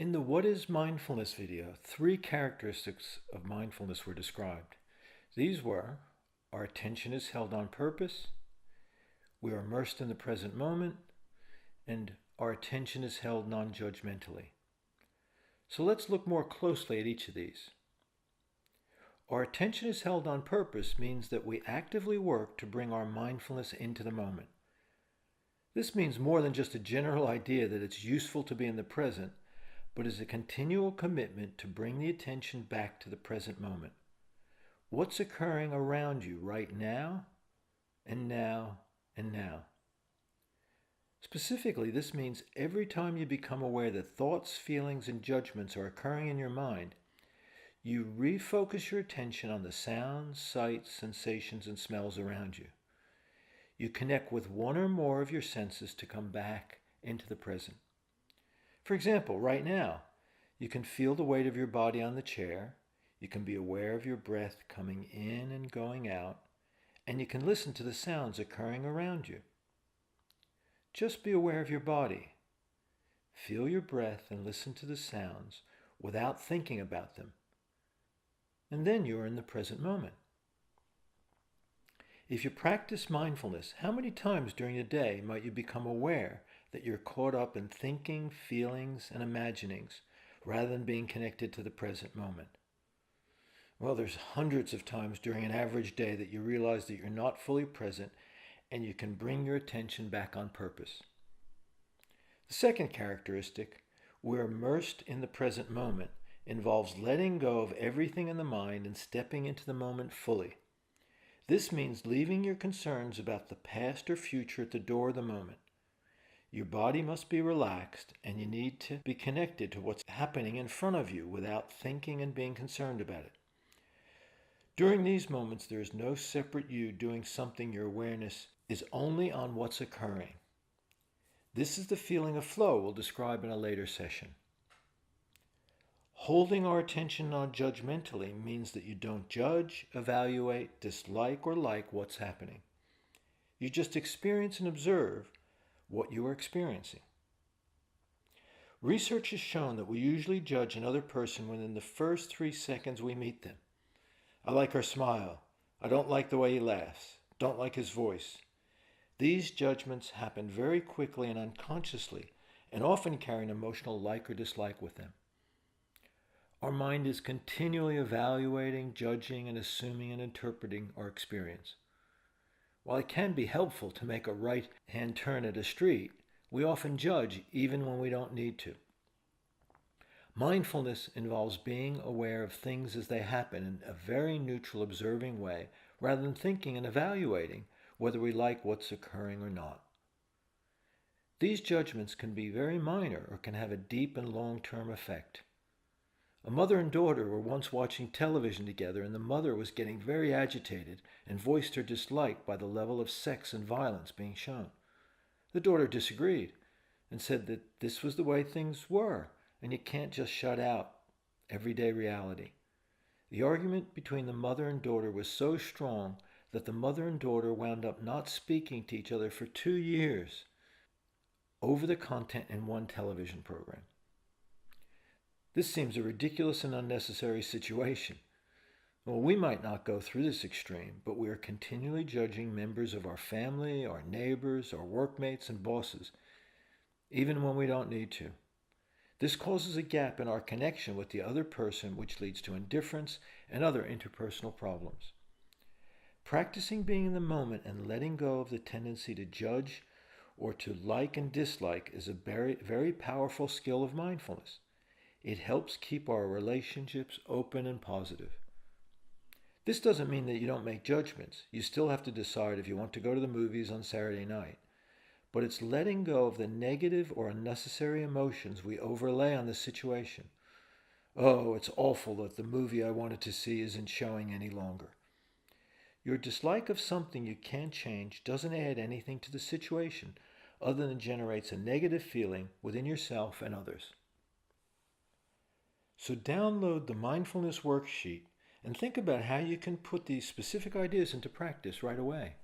In the What is Mindfulness video, 3 characteristics of mindfulness were described. These were: our attention is held on purpose, we are immersed in the present moment, and our attention is held non-judgmentally. So let's look more closely at each of these. Our attention is held on purpose means that we actively work to bring our mindfulness into the moment. This means more than just a general idea that it's useful to be in the present, but is a continual commitment to bring the attention back to the present moment. What's occurring around you right now, and now, and now. Specifically, this means every time you become aware that thoughts, feelings, and judgments are occurring in your mind, you refocus your attention on the sounds, sights, sensations, and smells around you. You connect with one or more of your senses to come back into the present. For example, right now, you can feel the weight of your body on the chair, you can be aware of your breath coming in and going out, and you can listen to the sounds occurring around you. Just be aware of your body. Feel your breath and listen to the sounds without thinking about them. And then you are in the present moment. If you practice mindfulness, how many times during the day might you become aware that you're caught up in thinking, feelings, and imaginings rather than being connected to the present moment? Well, there's hundreds of times during an average day that you realize that you're not fully present and you can bring your attention back on purpose. The second characteristic, we're immersed in the present moment, involves letting go of everything in the mind and stepping into the moment fully. This means leaving your concerns about the past or future at the door of the moment. Your body must be relaxed, and you need to be connected to what's happening in front of you without thinking and being concerned about it. During these moments, there is no separate you doing something. Your awareness is only on what's occurring. This is the feeling of flow we'll describe in a later session. Holding our attention non-judgmentally means that you don't judge, evaluate, dislike, or like what's happening. You just experience and observe what you are experiencing. Research has shown that we usually judge another person within the first 3 seconds we meet them. I like her smile. I don't like the way he laughs. Don't like his voice. These judgments happen very quickly and unconsciously, and often carry an emotional like or dislike with them. Our mind is continually evaluating, judging, and assuming and interpreting our experience. While it can be helpful to make a right-hand turn at a street, we often judge even when we don't need to. Mindfulness involves being aware of things as they happen in a very neutral, observing way, rather than thinking and evaluating whether we like what's occurring or not. These judgments can be very minor or can have a deep and long-term effect. A mother and daughter were once watching television together, and the mother was getting very agitated and voiced her dislike by the level of sex and violence being shown. The daughter disagreed and said that this was the way things were, and you can't just shut out everyday reality. The argument between the mother and daughter was so strong that the mother and daughter wound up not speaking to each other for 2 years over the content in one television program. This seems a ridiculous and unnecessary situation. Well, we might not go through this extreme, but we are continually judging members of our family, our neighbors, our workmates, and bosses, even when we don't need to. This causes a gap in our connection with the other person, which leads to indifference and other interpersonal problems. Practicing being in the moment and letting go of the tendency to judge or to like and dislike is a very, very powerful skill of mindfulness. It helps keep our relationships open and positive. This doesn't mean that you don't make judgments. You still have to decide if you want to go to the movies on Saturday night. But it's letting go of the negative or unnecessary emotions we overlay on the situation. Oh, it's awful that the movie I wanted to see isn't showing any longer. Your dislike of something you can't change doesn't add anything to the situation other than generates a negative feeling within yourself and others. So download the mindfulness worksheet and think about how you can put these specific ideas into practice right away.